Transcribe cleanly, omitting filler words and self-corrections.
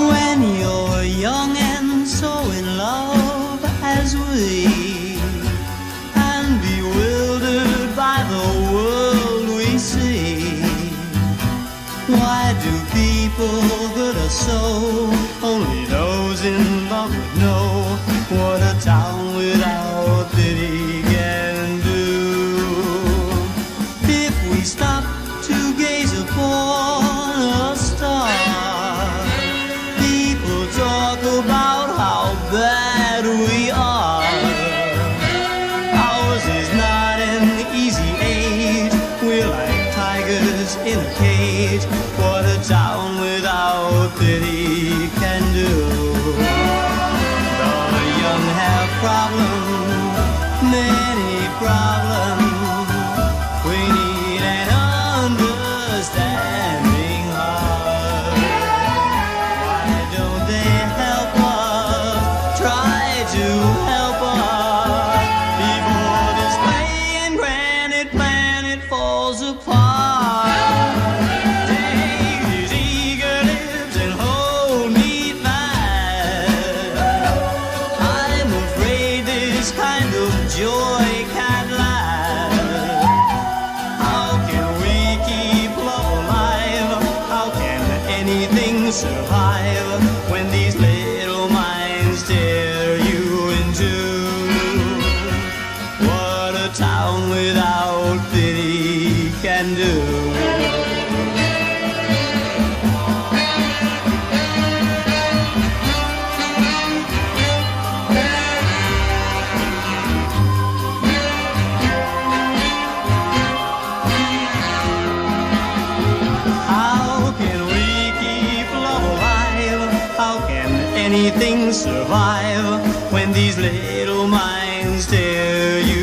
When you're young and so in love as we, and bewildered by the world we see, why do people hurt us so? Only those in love would know what a town without pity can do. If we stop to gaze upon a star, people talk about how bad we are. Ours is not an easy age. We're like tigers in a cage. What a town without pity can do. Though the young have problems, many problems, we need an understanding heart. Why don't they help us? Try to help us before this playing granite planet falls apart. Take these eager lips and hold me fast. I'm afraid this kind of joy can't last. How can we keep love alive? How can anything survive when these little minds tear you in two? What a town without pity can do. How can we keep love alive? How can anything survive when these little minds tear you